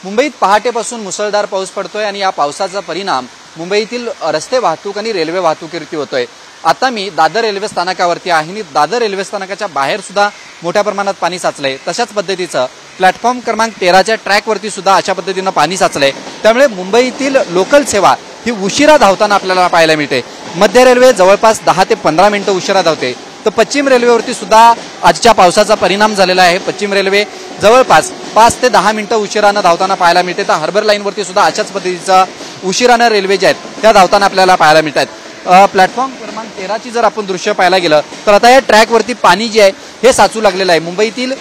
मुंबईत पहाटेपासून मुसळधार पाऊस पडतोय आणि या पावसाचा परिणाम मुंबईतील रस्ते वाहतूक आणि रेल्वे वाहतुकीवरती होतोय। आता मी दादर रेल्वे स्थानकावरती आहे आणि दादर रेल्वे स्थानकाच्या बाहेर सुद्धा मोठ्या प्रमाणात पाणी साचलंय। तशाच पद्धतीचं प्लॅटफॉर्म क्रमांक 13च्या ट्रॅकवरती सुद्धा अशा पद्धतीनं पाणी साचलंय। त्यामुळे मुंबईतील लोकल सेवा ही उशिरा धावताना आपल्याला पाहायला मिळते। मध्य रेल्वे जवळपास 10 ते 15 मिनिटं उशिरा धावते, तर पश्चिम रेल्वेवरती सुद्धा आजच्या पावसाचा परिणाम झालेला आहे। पश्चिम रेल्वे जवळपास 5 ते 10 मिनिटं उशिरानं धावताना पाहायला मिळते, तर हार्बर लाईनवरती सुद्धा अशाच पद्धतीचा उशिरानं रेल्वे ज्या आहेत त्या धावताना आपल्याला पाहायला मिळतात। प्लॅटफॉर्म क्रमांक 13ची जर आपण दृश्य पाहायला गेलं तर आता या ट्रॅकवरती पाणी जे आहे हे साचू लागलेलं आहे। मुंबईतील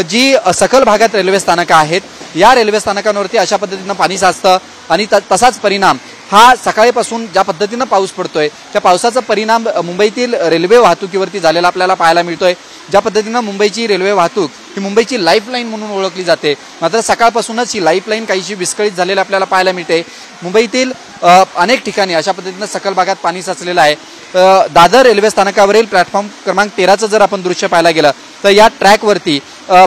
जी सखल भागात रेल्वे स्थानकं आहेत या रेल्वे स्थानकांवरती अशा पद्धतीनं पाणी साचतं आणि तसाच परिणाम हा सकाळीपासून ज्या पद्धतीनं पाऊस पडतोय त्या पावसाचा परिणाम मुंबईतील रेल्वे वाहतुकीवरती झालेला आपल्याला पाहायला मिळतोय। ज्या पद्धतीनं मुंबईची रेल्वे वाहतूक ही मुंबईची लाईफलाईन म्हणून ओळखली जाते, मात्र सकाळपासूनच ही लाईफलाईन काहीशी विस्कळीत झालेली आपल्याला पाहायला मिळते। मुंबईतील अनेक ठिकाणी अशा पद्धतीनं सखल भागात पाणी साचलेलं आहे। दादर रेल्वे स्थानकावरील प्लॅटफॉर्म क्रमांक 13चं जर आपण दृश्य पाहायला गेलं तर या ट्रॅकवरती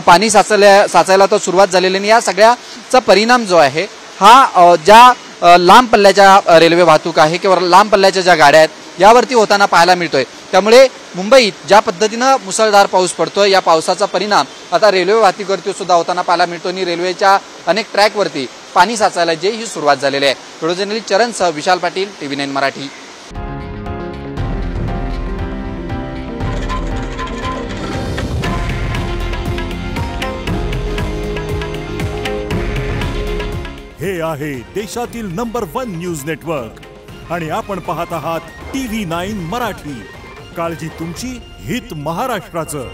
पाणी साचायला तर सुरुवात झालेली आणि या सगळ्याचा परिणाम जो आहे हा ज्या लांब पल्ल्याच्या रेल्वे वाहतूक आहे किंवा लांब पल्ल्याच्या ज्या गाड्या आहेत यावरती होताना पाहायला मिळतोय। त्यामुळे मुंबईत ज्या पद्धतीनं मुसळधार पाऊस पडतोय या पावसाचा परिणाम आता रेल्वे वाहतुकीवरती सुद्धा होताना पाहायला मिळतो आणि रेल्वेच्या अनेक ट्रॅकवरती पाणी साचायला जे ही सुरुवात झालेली आहे। Video journalist चरणसह Vishal Patil, TV9 Marathi. हे आहे देशातील नंबर 1 न्यूज नेटवर्क आणि आपण पाहत आहात TV9 मराठी। काळजी तुमची, हित महाराष्ट्राचं।